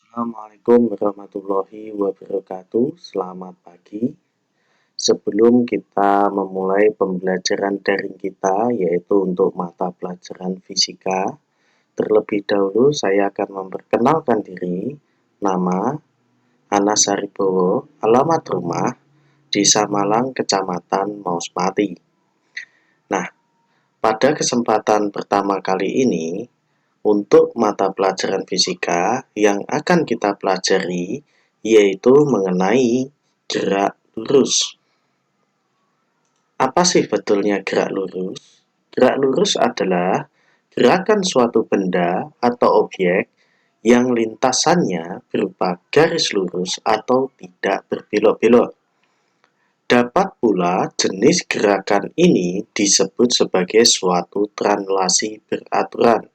Assalamualaikum warahmatullahi wabarakatuh. Selamat pagi. Sebelum kita memulai pembelajaran daring kita, yaitu untuk mata pelajaran fisika, terlebih dahulu saya akan memperkenalkan diri. Nama Anas Haribowo, alamat rumah Desa Malang, Kecamatan Mauspati. Nah, pada kesempatan pertama kali ini, untuk mata pelajaran fisika yang akan kita pelajari yaitu mengenai gerak lurus. Apa sih betulnya gerak lurus? Gerak lurus adalah gerakan suatu benda atau objek yang lintasannya berupa garis lurus atau tidak berbelok-belok. Dapat pula jenis gerakan ini disebut sebagai suatu translasi beraturan.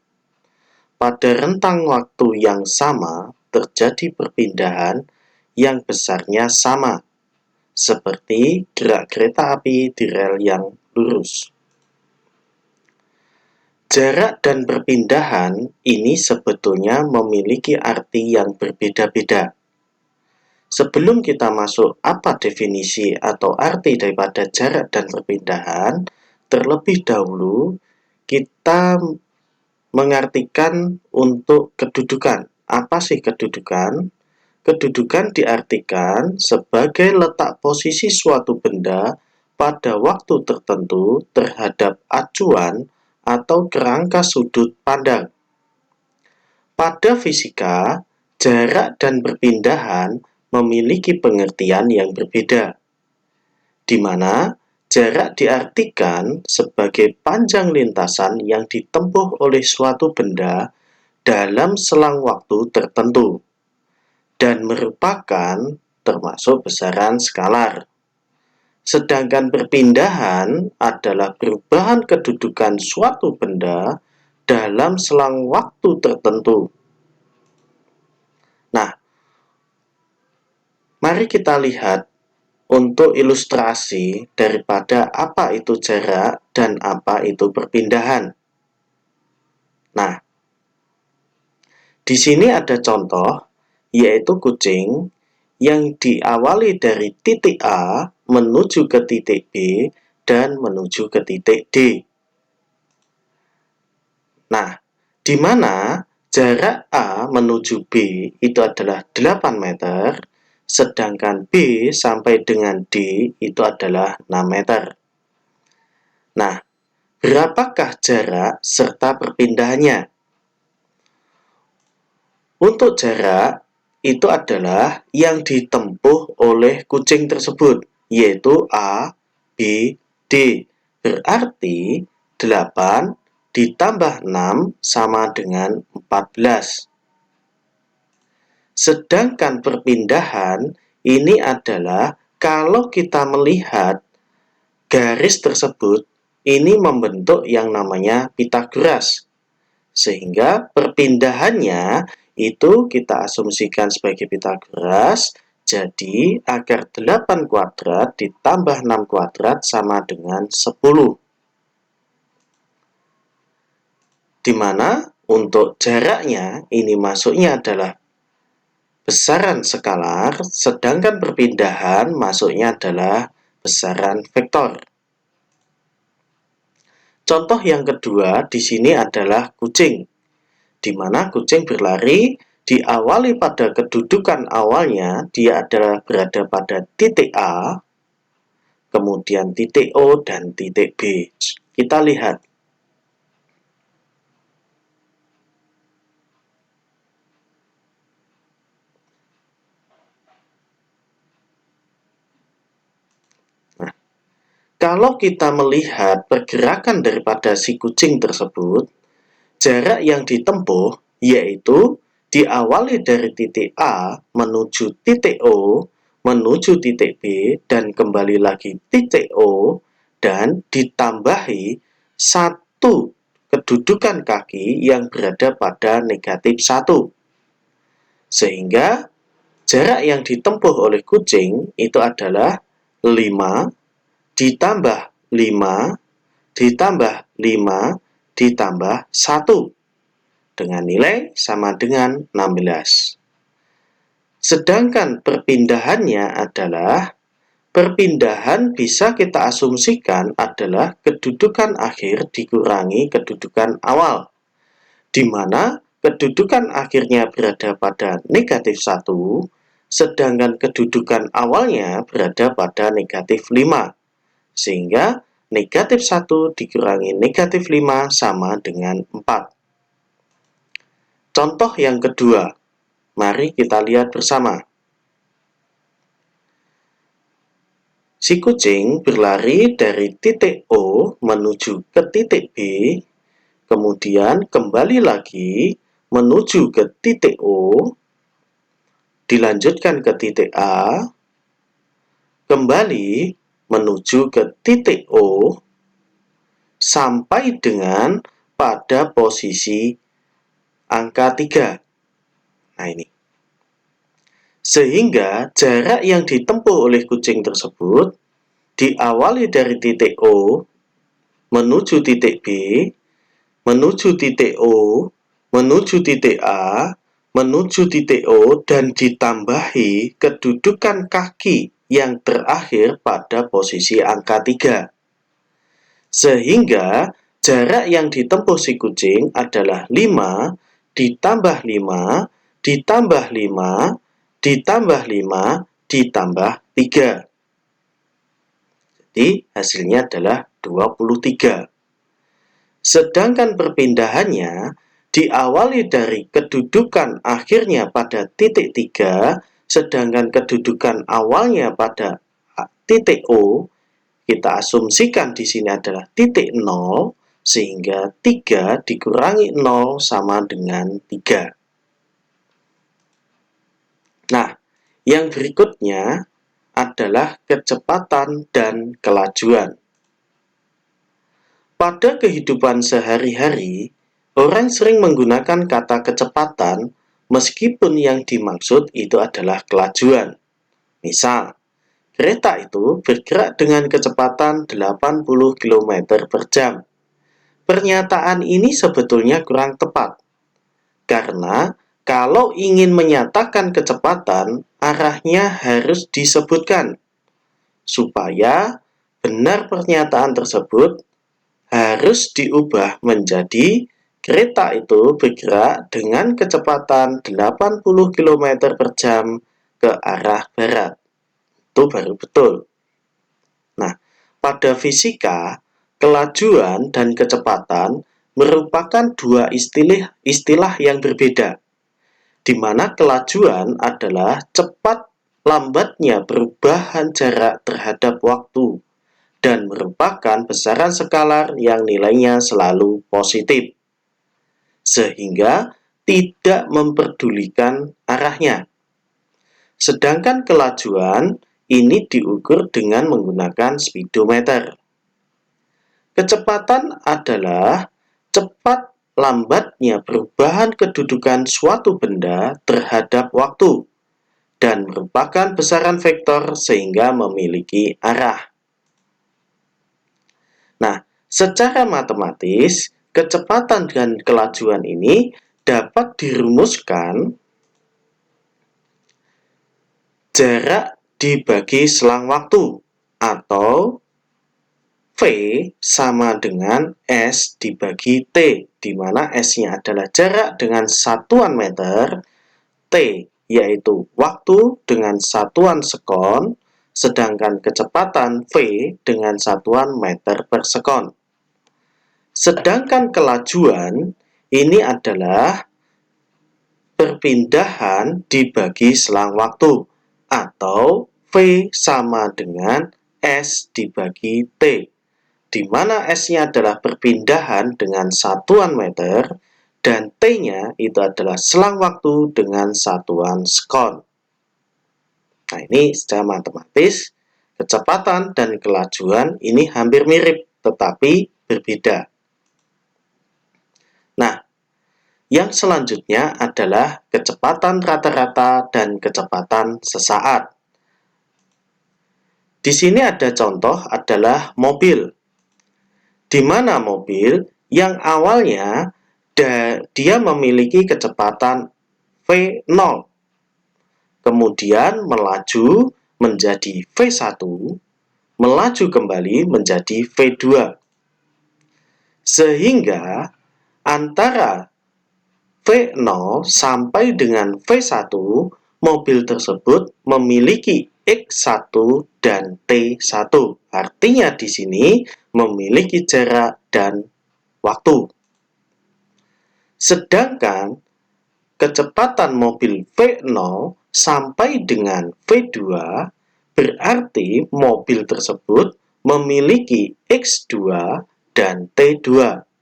Pada rentang waktu yang sama, terjadi perpindahan yang besarnya sama, seperti gerak kereta api di rel yang lurus. Jarak dan perpindahan ini sebetulnya memiliki arti yang berbeda-beda. Sebelum kita masuk apa definisi atau arti daripada jarak dan perpindahan, terlebih dahulu kita mengartikan untuk kedudukan. Apa sih kedudukan? Kedudukan diartikan sebagai letak posisi suatu benda pada waktu tertentu terhadap acuan atau kerangka sudut pandang. Pada fisika, jarak dan perpindahan memiliki pengertian yang berbeda, di mana jarak diartikan sebagai panjang lintasan yang ditempuh oleh suatu benda dalam selang waktu tertentu dan merupakan termasuk besaran skalar. Sedangkan perpindahan adalah perubahan kedudukan suatu benda dalam selang waktu tertentu. Nah, mari kita lihat untuk ilustrasi daripada apa itu jarak dan apa itu perpindahan. Nah, di sini ada contoh, yaitu kucing yang diawali dari titik A menuju ke titik B dan menuju ke titik D. Nah, di mana jarak A menuju B itu adalah 8 meter, sedangkan B sampai dengan D itu adalah 6 meter. Nah, berapakah jarak serta perpindahannya? Untuk jarak, itu adalah yang ditempuh oleh kucing tersebut, yaitu A, B, D. Berarti 8 ditambah 6 sama dengan 14. Sedangkan perpindahan ini adalah kalau kita melihat garis tersebut, ini membentuk yang namanya Pitagoras. Sehingga perpindahannya itu kita asumsikan sebagai Pitagoras, jadi akar 8 kuadrat ditambah 6 kuadrat sama dengan 10. Di mana untuk jaraknya ini masuknya adalah besaran skalar, sedangkan perpindahan masuknya adalah besaran vektor. Contoh yang kedua di sini adalah kucing, di mana kucing berlari diawali pada kedudukan awalnya dia adalah berada pada titik A, kemudian titik O dan titik B. Kita lihat. Nah, kalau kita melihat pergerakan daripada si kucing tersebut, jarak yang ditempuh yaitu diawali dari titik A menuju titik O, menuju titik B, dan kembali lagi titik O, dan ditambahi satu kedudukan kaki yang berada pada negatif 1. Sehingga jarak yang ditempuh oleh kucing itu adalah 5 ditambah 5 ditambah 5 ditambah 1 dengan nilai sama dengan 16. Sedangkan perpindahannya adalah perpindahan bisa kita asumsikan adalah kedudukan akhir dikurangi kedudukan awal, di mana kedudukan akhirnya berada pada negatif 1, sedangkan kedudukan awalnya berada pada negatif 5. Sehingga negatif 1 dikurangi negatif 5 sama dengan 4. Contoh yang kedua, mari kita lihat bersama. Si kucing berlari dari titik O menuju ke titik B, kemudian kembali lagi menuju ke titik O, dilanjutkan ke titik A, kembali menuju ke titik O, sampai dengan pada posisi angka 3. Nah ini. Sehingga jarak yang ditempuh oleh kucing tersebut diawali dari titik O menuju titik B, menuju titik O, menuju titik A, menuju titik O, dan ditambahi kedudukan kaki yang terakhir pada posisi angka 3. Sehingga jarak yang ditempuh si kucing adalah 5 ditambah 5 ditambah 5 ditambah 5 ditambah 3. Jadi hasilnya adalah 23. Sedangkan perpindahannya diawali dari kedudukan akhirnya pada titik 3, sedangkan kedudukan awalnya pada titik O, kita asumsikan di sini adalah titik 0, sehingga 3 dikurangi 0 sama dengan 3. Nah, yang berikutnya adalah kecepatan dan kelajuan. Pada kehidupan sehari-hari, orang sering menggunakan kata kecepatan meskipun yang dimaksud itu adalah kelajuan. Misal, kereta itu bergerak dengan kecepatan 80 km per jam. Pernyataan ini sebetulnya kurang tepat, karena kalau ingin menyatakan kecepatan, arahnya harus disebutkan. Supaya benar pernyataan tersebut harus diubah menjadi kereta itu bergerak dengan kecepatan 80 km per jam ke arah barat. Itu baru betul. Nah, pada fisika, kelajuan dan kecepatan merupakan dua istilah yang berbeda, di mana kelajuan adalah cepat lambatnya perubahan jarak terhadap waktu dan merupakan besaran skalar yang nilainya selalu positif, sehingga tidak memperdulikan arahnya. Sedangkan kelajuan ini diukur dengan menggunakan speedometer. Kecepatan adalah cepat lambatnya perubahan kedudukan suatu benda terhadap waktu dan merupakan besaran vektor sehingga memiliki arah. Nah, secara matematis, kecepatan dan kelajuan ini dapat dirumuskan jarak dibagi selang waktu, atau V sama dengan S dibagi T, di mana S-nya adalah jarak dengan satuan meter, T yaitu waktu dengan satuan sekon, sedangkan kecepatan V dengan satuan meter per sekon. Sedangkan kelajuan ini adalah perpindahan dibagi selang waktu, atau V sama dengan S dibagi T, di mana S-nya adalah perpindahan dengan satuan meter dan T-nya itu adalah selang waktu dengan satuan sekon. Nah, ini secara matematis, kecepatan dan kelajuan ini hampir mirip, tetapi berbeda. Nah, yang selanjutnya adalah kecepatan rata-rata dan kecepatan sesaat. Di sini ada contoh adalah mobil, di mana mobil yang awalnya dia memiliki kecepatan V0, kemudian melaju menjadi V1, melaju kembali menjadi V2. Sehingga antara V0 sampai dengan V1, mobil tersebut memiliki X1 dan T1. Artinya di sini memiliki jarak dan waktu. Sedangkan kecepatan mobil V0 sampai dengan V2 berarti mobil tersebut memiliki X2 dan T2.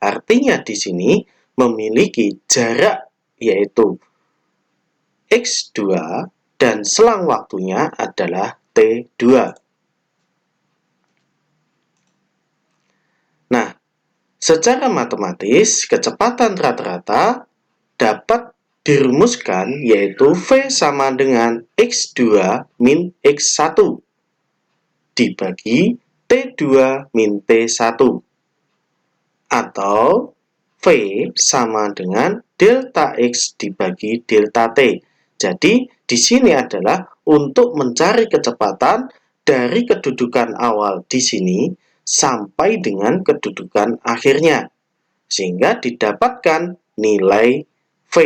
Artinya di sini memiliki jarak yaitu X2 dan selang waktunya adalah T2. Nah, secara matematis kecepatan rata-rata dapat dirumuskan yaitu V sama dengan X2 min X1 dibagi T2 min T1, atau V sama dengan delta X dibagi delta T. Jadi, di sini adalah untuk mencari kecepatan dari kedudukan awal di sini sampai dengan kedudukan akhirnya, sehingga didapatkan nilai V.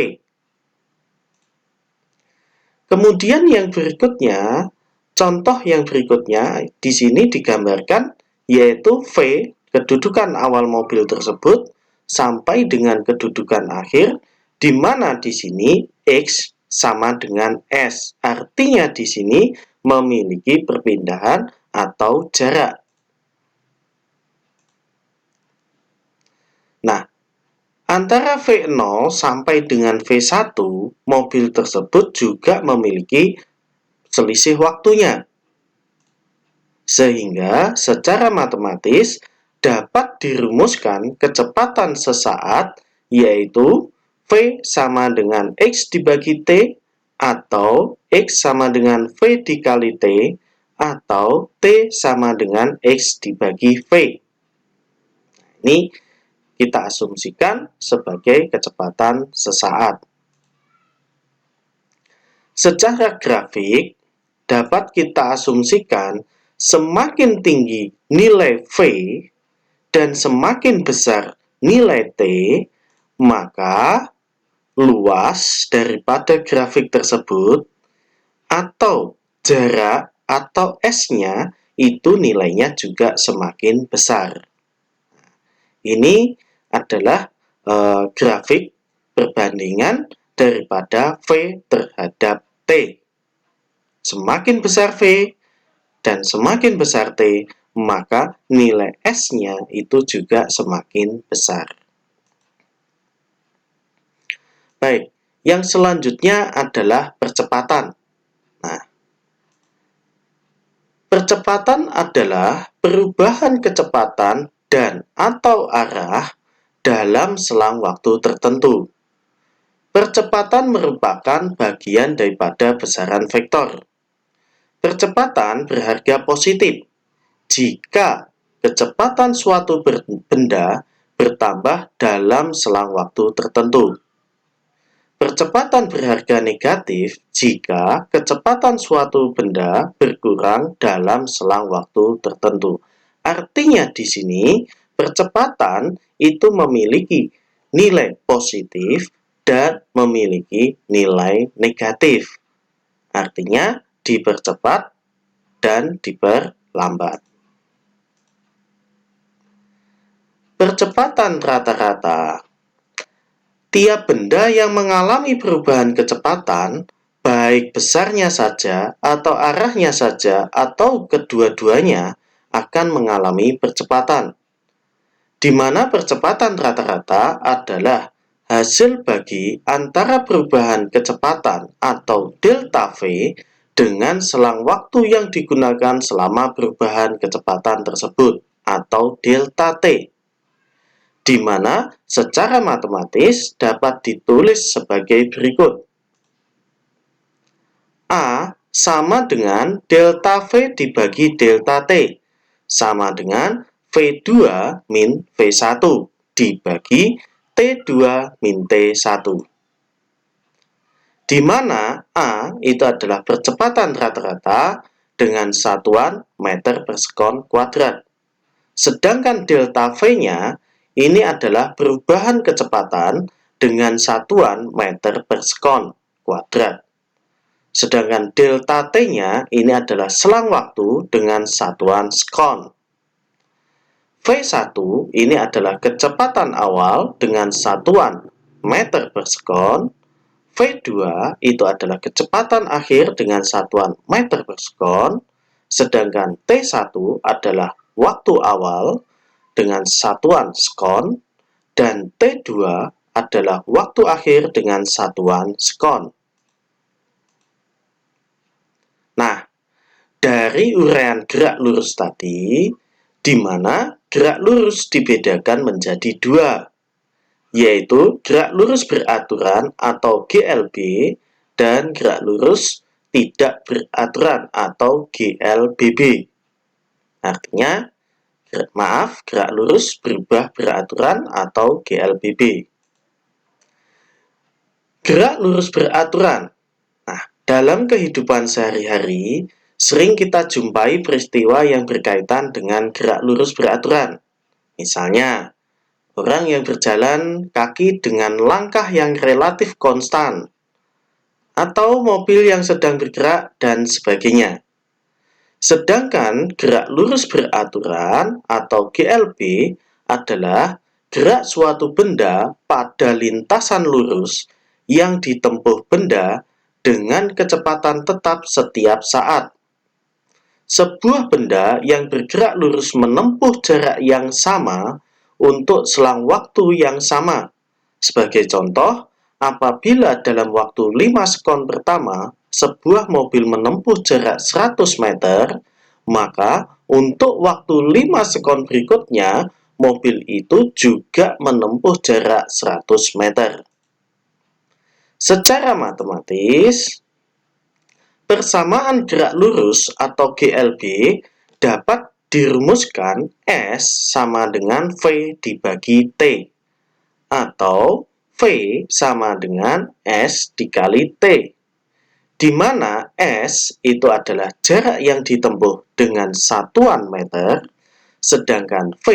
Kemudian yang berikutnya, contoh yang berikutnya di sini digambarkan yaitu V, kedudukan awal mobil tersebut sampai dengan kedudukan akhir, di mana di sini X sama dengan S. Artinya di sini memiliki perpindahan atau jarak. Nah, antara V0 sampai dengan V1, mobil tersebut juga memiliki selisih waktunya. Sehingga secara matematis dapat dirumuskan kecepatan sesaat yaitu V sama dengan X dibagi T, atau X sama dengan V dikali T, atau T sama dengan X dibagi V. Ini kita asumsikan sebagai kecepatan sesaat. Secara grafik, dapat kita asumsikan semakin tinggi nilai V dan semakin besar nilai T, maka luas daripada grafik tersebut atau jarak atau S-nya itu nilainya juga semakin besar. Ini adalah grafik perbandingan daripada V terhadap T. Semakin besar V dan semakin besar T, maka nilai S-nya itu juga semakin besar. Baik, yang selanjutnya adalah percepatan. Nah, percepatan adalah perubahan kecepatan dan atau arah dalam selang waktu tertentu. Percepatan merupakan bagian daripada besaran vektor. Percepatan berharga positif jika kecepatan suatu benda bertambah dalam selang waktu tertentu. Percepatan berharga negatif jika kecepatan suatu benda berkurang dalam selang waktu tertentu. Artinya di sini percepatan itu memiliki nilai positif dan memiliki nilai negatif. Artinya dipercepat dan diperlambat. Percepatan rata-rata. Tiap benda yang mengalami perubahan kecepatan, baik besarnya saja atau arahnya saja atau kedua-duanya, akan mengalami percepatan. Di mana percepatan rata-rata adalah hasil bagi antara perubahan kecepatan atau delta V dengan selang waktu yang digunakan selama perubahan kecepatan tersebut atau delta T, di mana secara matematis dapat ditulis sebagai berikut. A sama dengan delta V dibagi delta T, sama dengan V2 min V1 dibagi T2 min T1. di mana A itu adalah percepatan rata-rata dengan satuan meter per sekon kuadrat. Sedangkan delta V-nya ini adalah perubahan kecepatan dengan satuan meter per sekon kuadrat. Sedangkan delta T-nya ini adalah selang waktu dengan satuan sekon. V1 ini adalah kecepatan awal dengan satuan meter per sekon. V2 itu adalah kecepatan akhir dengan satuan meter per sekon. Sedangkan T1 adalah waktu awal dengan satuan sekon. Dan T2 adalah waktu akhir dengan satuan sekon. Nah, dari uraian gerak lurus tadi, di mana gerak lurus dibedakan menjadi dua, yaitu gerak lurus beraturan atau GLB dan gerak lurus tidak beraturan atau GLBB. Artinya, gerak lurus berubah beraturan atau GLBB. Gerak lurus beraturan. Nah, dalam kehidupan sehari-hari, sering kita jumpai peristiwa yang berkaitan dengan gerak lurus beraturan. Misalnya, orang yang berjalan kaki dengan langkah yang relatif konstan, atau mobil yang sedang bergerak, dan sebagainya. Sedangkan gerak lurus beraturan atau GLB adalah gerak suatu benda pada lintasan lurus yang ditempuh benda dengan kecepatan tetap setiap saat. Sebuah benda yang bergerak lurus menempuh jarak yang sama untuk selang waktu yang sama. Sebagai contoh, apabila dalam waktu 5 sekon pertama, sebuah mobil menempuh jarak 100 meter, maka untuk waktu 5 sekon berikutnya, mobil itu juga menempuh jarak 100 meter. Secara matematis, persamaan gerak lurus atau GLB dapat dirumuskan S sama dengan V dibagi T, atau V sama dengan S dikali T, di mana S itu adalah jarak yang ditempuh dengan satuan meter, sedangkan V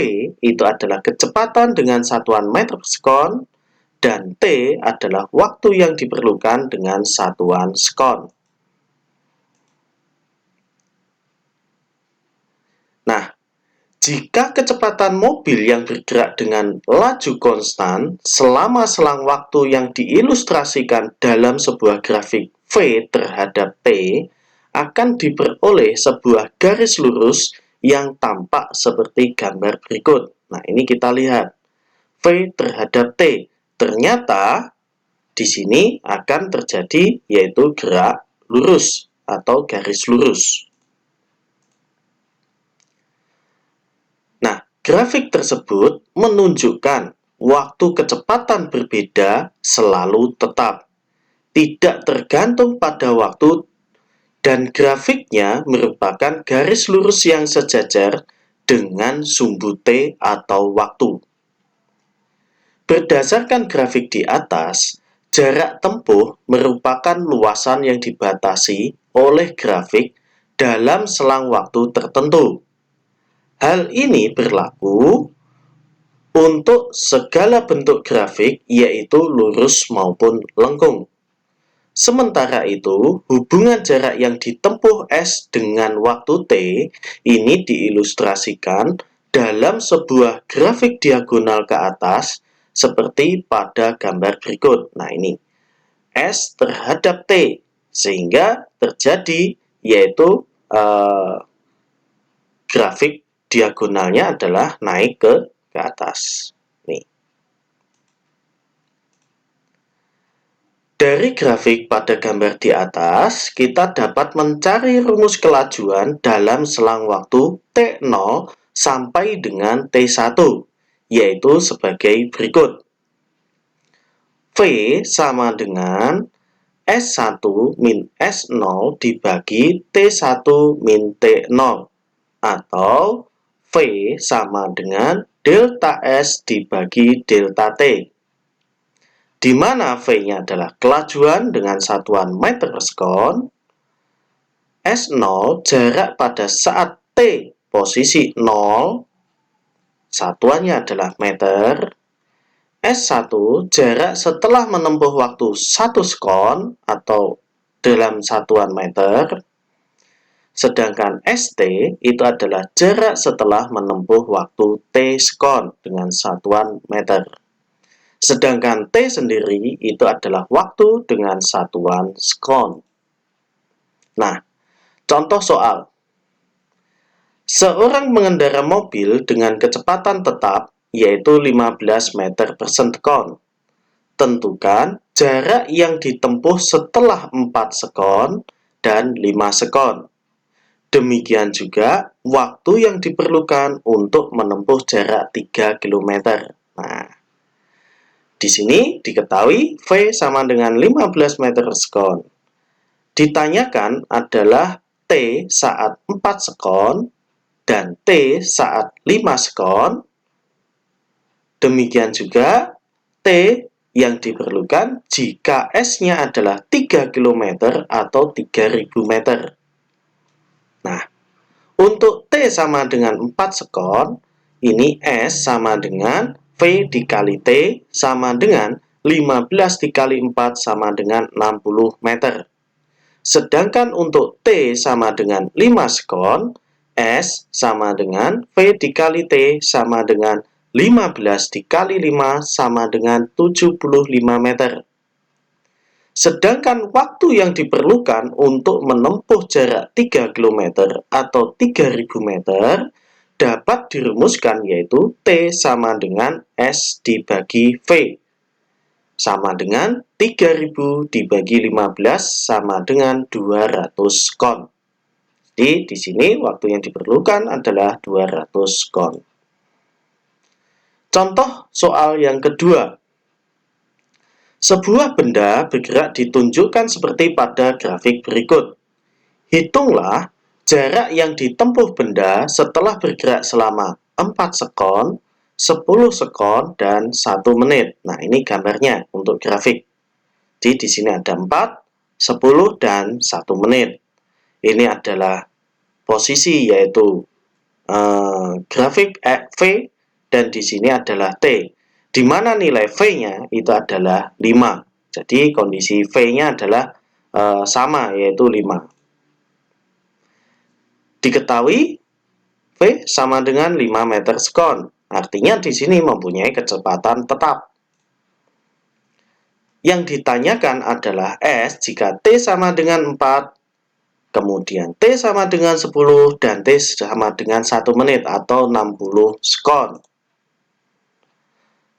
itu adalah kecepatan dengan satuan meter per sekon, dan T adalah waktu yang diperlukan dengan satuan sekon. Nah, jika kecepatan mobil yang bergerak dengan laju konstan selama selang waktu yang diilustrasikan dalam sebuah grafik V terhadap T, akan diperoleh sebuah garis lurus yang tampak seperti gambar berikut. Nah, ini kita lihat. V terhadap T. Ternyata di sini akan terjadi yaitu gerak lurus atau garis lurus. Grafik tersebut menunjukkan waktu kecepatan berbeda selalu tetap, tidak tergantung pada waktu, dan grafiknya merupakan garis lurus yang sejajar dengan sumbu T atau waktu. Berdasarkan grafik di atas, jarak tempuh merupakan luasan yang dibatasi oleh grafik dalam selang waktu tertentu. Hal ini berlaku untuk segala bentuk grafik, yaitu lurus maupun lengkung. Sementara itu, hubungan jarak yang ditempuh S dengan waktu T ini diilustrasikan dalam sebuah grafik diagonal ke atas seperti pada gambar berikut. Nah, ini S terhadap T, sehingga terjadi yaitu grafik diagonalnya adalah naik ke atas. Nih. Dari grafik pada gambar di atas, kita dapat mencari rumus kelajuan dalam selang waktu T0 sampai dengan T1, yaitu sebagai berikut. V sama dengan S1 min S0 dibagi T1 min T0, atau V sama dengan delta S dibagi delta T. di mana V-nya adalah kelajuan dengan satuan meter per sekon, S0 jarak pada saat T posisi 0, satuannya adalah meter, S1 jarak setelah menempuh waktu 1 sekon atau dalam satuan meter, sedangkan ST itu adalah jarak setelah menempuh waktu T sekon dengan satuan meter. Sedangkan T sendiri itu adalah waktu dengan satuan sekon. Nah, contoh soal. Seorang mengendara mobil dengan kecepatan tetap yaitu 15 meter per sekon. Tentukan jarak yang ditempuh setelah 4 sekon dan 5 sekon. Demikian juga waktu yang diperlukan untuk menempuh jarak 3 km. Nah, di sini diketahui V sama dengan 15 meter per sekon. Ditanyakan adalah T saat 4 sekon dan T saat 5 sekon. Demikian juga T yang diperlukan jika S-nya adalah 3 km atau 3000 meter. Nah, untuk T sama dengan 4 sekon, ini S sama dengan V dikali T sama dengan 15 dikali 4 sama dengan 60 meter. Sedangkan untuk T sama dengan 5 sekon, S sama dengan V dikali T sama dengan 15 dikali 5 sama dengan 75 meter. Sedangkan waktu yang diperlukan untuk menempuh jarak 3 km atau 3000 meter dapat dirumuskan yaitu T sama dengan S dibagi V. Sama dengan 3000 dibagi 15 sama dengan 200 kon. Jadi di sini waktu yang diperlukan adalah 200 kon. Contoh soal yang kedua. Sebuah benda bergerak ditunjukkan seperti pada grafik berikut. Hitunglah jarak yang ditempuh benda setelah bergerak selama 4 sekon, 10 sekon, dan 1 menit. Nah, ini gambarnya untuk grafik. Jadi di sini ada 4, 10, dan 1 menit. Ini adalah posisi yaitu grafik V dan di sini adalah T. Di mana nilai V-nya itu adalah 5. Jadi kondisi V-nya adalah sama yaitu 5. Diketahui V sama dengan 5 meter sekon. Artinya di sini mempunyai kecepatan tetap. Yang ditanyakan adalah S jika T sama dengan 4, kemudian T sama dengan 10, dan T sama dengan 1 menit atau 60 sekon.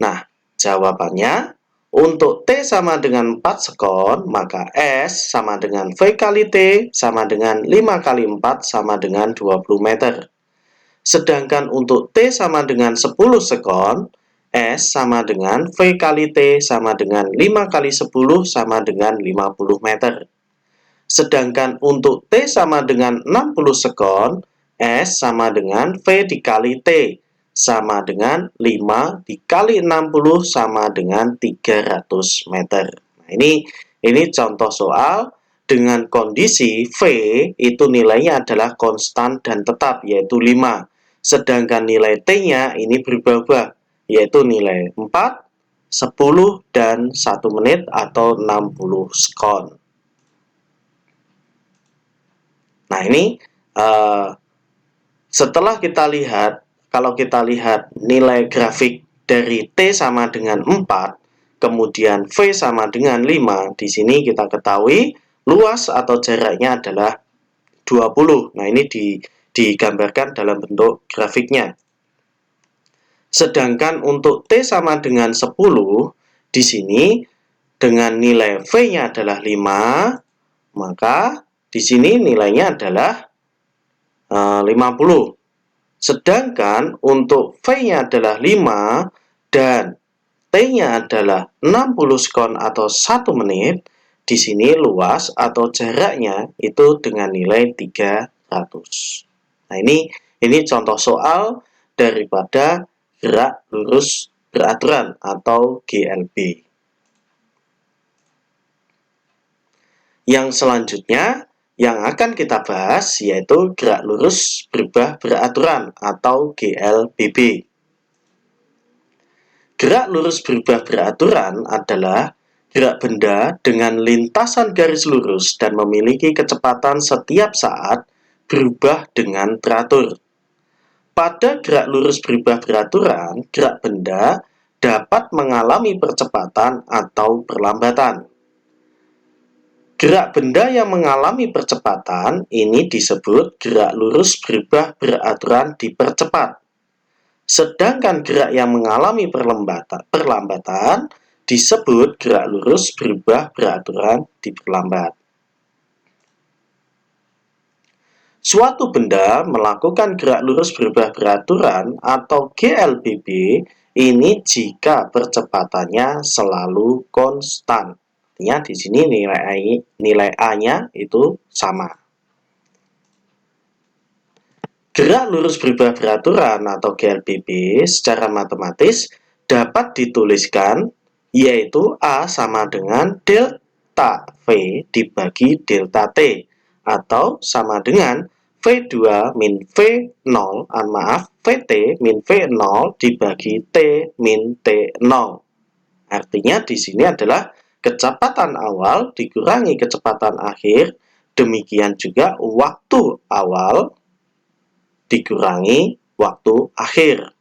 Nah, jawabannya untuk T sama dengan 4 sekon, maka S sama dengan V kali T sama dengan 5 kali 4 sama dengan 20 meter. Sedangkan untuk T sama dengan 10 sekon, S sama dengan V kali T sama dengan 5 kali 10 sama dengan 50 meter. Sedangkan untuk T sama dengan 60 sekon, S sama dengan V dikali T sama dengan 5 dikali 60 sama dengan 300 meter. Nah, ini contoh soal dengan kondisi V itu nilainya adalah konstan dan tetap yaitu 5. Sedangkan nilai T-nya ini berubah-ubah yaitu nilai 4, 10, dan 1 menit atau 60 sekon. Nah, ini setelah kita lihat, kalau kita lihat nilai grafik dari T sama dengan 4, kemudian V sama dengan 5, di sini kita ketahui luas atau jaraknya adalah 20. Nah, ini digambarkan dalam bentuk grafiknya. Sedangkan untuk T sama dengan 10, di sini dengan nilai V-nya adalah 5, maka di sini nilainya adalah 50. Sedangkan untuk V-nya adalah 5 dan T-nya adalah 60 sekon atau 1 menit, di sini luas atau jaraknya itu dengan nilai 300. Nah, ini contoh soal daripada gerak lurus beraturan atau GLB. Yang selanjutnya yang akan kita bahas yaitu gerak lurus berubah beraturan atau GLBB. Gerak lurus berubah beraturan adalah gerak benda dengan lintasan garis lurus dan memiliki kecepatan setiap saat berubah dengan teratur. Pada gerak lurus berubah beraturan, gerak benda dapat mengalami percepatan atau perlambatan. Gerak benda yang mengalami percepatan ini disebut gerak lurus berubah beraturan dipercepat. Sedangkan gerak yang mengalami perlambatan disebut gerak lurus berubah beraturan diperlambat. Suatu benda melakukan gerak lurus berubah beraturan atau GLBB ini jika percepatannya selalu konstan. Artinya di sini nilai A-nya itu sama. Gerak lurus berubah beraturan atau GLBB secara matematis dapat dituliskan yaitu A sama dengan delta V dibagi delta T atau sama dengan V2 min V0, VT min V0 dibagi T min T0. Artinya di sini adalah kecepatan awal dikurangi kecepatan akhir, demikian juga waktu awal dikurangi waktu akhir.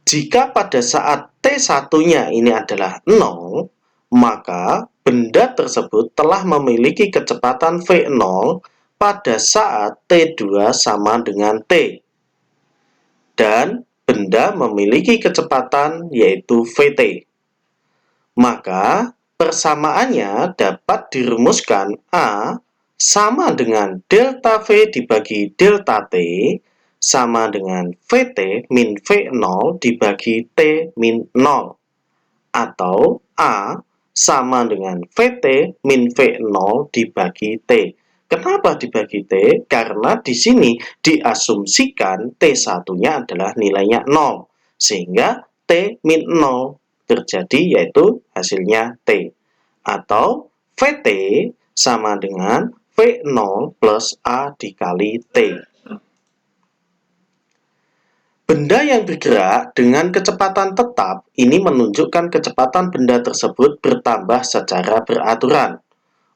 Jika pada saat T1-nya ini adalah 0, maka benda tersebut telah memiliki kecepatan V0 pada saat T2 sama dengan T. Dan benda memiliki kecepatan yaitu VT. Maka persamaannya dapat dirumuskan A sama dengan delta V dibagi delta T sama dengan VT min V0 dibagi T min 0. Atau A sama dengan VT min V0 dibagi T. Kenapa dibagi T? Karena di sini diasumsikan T1-nya adalah nilainya 0. Sehingga T min 0 terjadi yaitu hasilnya T. Atau VT sama dengan V0 plus A dikali T. Benda yang bergerak dengan kecepatan tetap ini menunjukkan kecepatan benda tersebut bertambah secara beraturan.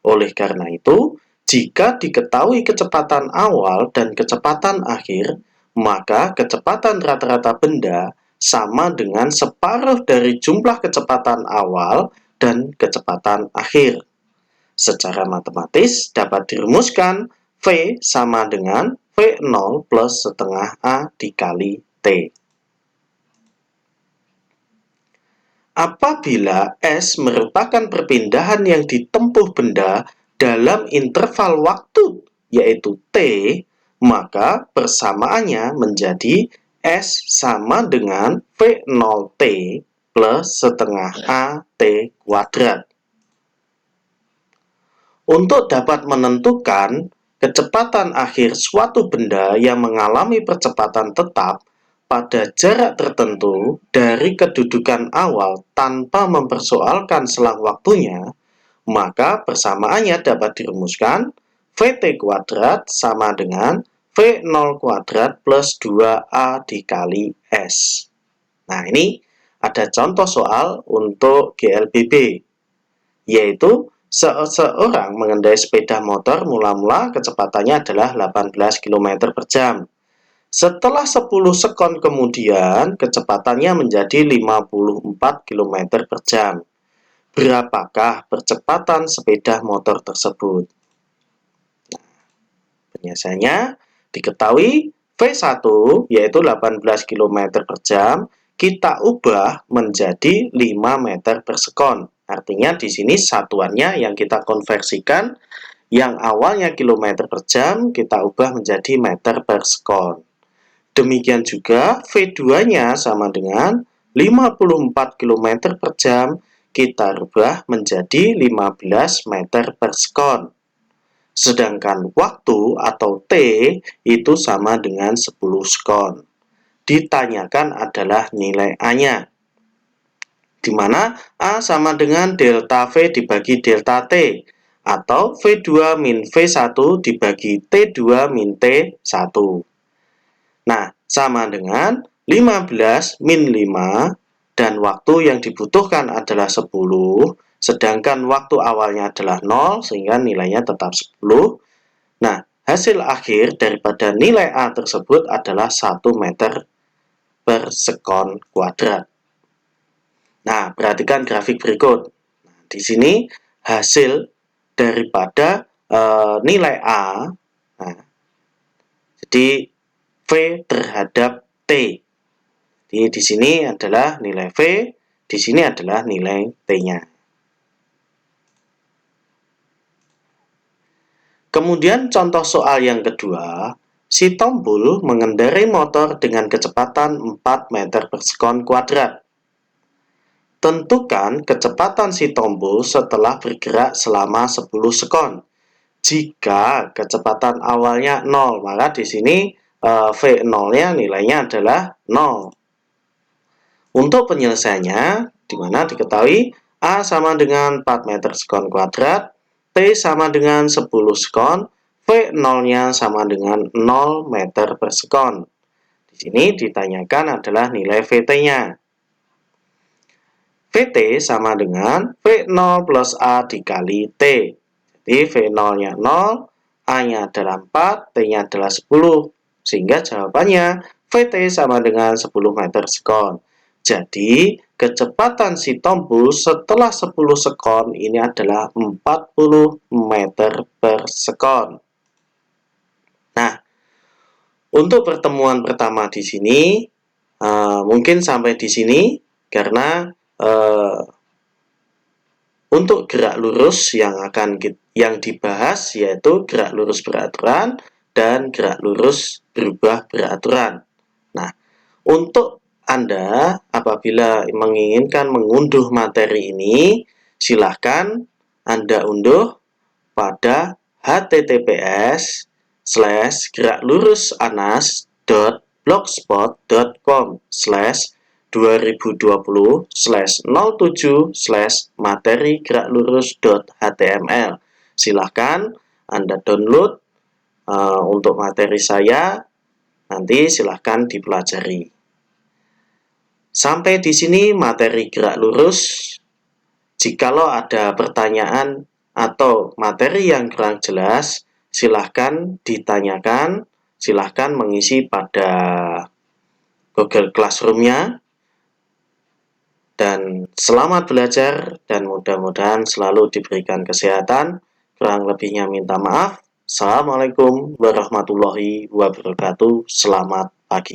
Oleh karena itu, jika diketahui kecepatan awal dan kecepatan akhir, maka kecepatan rata-rata benda sama dengan separuh dari jumlah kecepatan awal dan kecepatan akhir. Secara matematis dapat dirumuskan V sama dengan V0 plus setengah A dikali T. Apabila S merupakan perpindahan yang ditempuh benda dalam interval waktu yaitu T, maka persamaannya menjadi S sama dengan V0T plus setengah A T kuadrat. Untuk dapat menentukan kecepatan akhir suatu benda yang mengalami percepatan tetap pada jarak tertentu dari kedudukan awal tanpa mempersoalkan selang waktunya, maka persamaannya dapat dirumuskan VT kuadrat sama dengan V0 kuadrat plus 2A dikali S. Nah, ini ada contoh soal untuk GLBB, yaitu seseorang mengendarai sepeda motor mula-mula kecepatannya adalah 18 km per jam. Setelah 10 sekon kemudian, kecepatannya menjadi 54 km per jam. Berapakah percepatan sepeda motor tersebut? Nah, biasanya diketahui V1 yaitu 18 km per jam, kita ubah menjadi 5 meter per sekon. Artinya di sini satuannya yang kita konversikan, yang awalnya kilometer per jam, kita ubah menjadi meter per sekon. Demikian juga V2-nya sama dengan 54 km per jam, kita rubah menjadi 15 meter per sekon. Sedangkan waktu atau T itu sama dengan 10 sekon. Ditanyakan adalah nilai A-nya. di mana A sama dengan delta V dibagi delta T, atau V2 min V1 dibagi T2 min T1. Nah, sama dengan 15 min 5, dan waktu yang dibutuhkan adalah 10, sedangkan waktu awalnya adalah 0, sehingga nilainya tetap 10. Nah, hasil akhir daripada nilai A tersebut adalah 1 meter per sekon kuadrat. Nah, perhatikan grafik berikut. Nah, di sini hasil daripada nilai A, nah, jadi V terhadap T. Jadi di sini adalah nilai V, di sini adalah nilai T-nya. Kemudian contoh soal yang kedua, si Tombul mengendarai motor dengan kecepatan 4 meter per sekon kuadrat. Tentukan kecepatan si Tombul setelah bergerak selama 10 sekon. Jika kecepatan awalnya 0, maka di sini V0-nya nilainya adalah 0. Untuk penyelesaiannya, di mana diketahui A sama dengan 4 meter sekon kuadrat, T sama dengan 10 sekon, V0-nya sama dengan 0 meter per sekon. Di sini ditanyakan adalah nilai VT-nya. VT sama dengan V0 plus A dikali T. Jadi V0-nya 0, A-nya adalah 4, T-nya adalah 10. Sehingga jawabannya VT sama dengan 10 meter sekon. Jadi, kecepatan si Tombul setelah 10 sekon ini adalah 40 meter per sekon. Nah, untuk pertemuan pertama di sini, mungkin sampai di sini, karena untuk gerak lurus yang dibahas yaitu gerak lurus beraturan dan gerak lurus berubah beraturan. Nah, untuk Anda apabila menginginkan mengunduh materi ini, silahkan Anda unduh pada https://gerak-lurus-anas.blogspot.com/2020/materi-gerak-lurus.html. Silahkan Anda download untuk materi saya, nanti silahkan dipelajari. Sampai di sini materi gerak lurus. Jikalau ada pertanyaan atau materi yang kurang jelas, silahkan ditanyakan, silahkan mengisi pada Google Classroom-nya. Dan selamat belajar dan mudah-mudahan selalu diberikan kesehatan. Kurang lebihnya minta maaf. Assalamualaikum warahmatullahi wabarakatuh. Selamat pagi.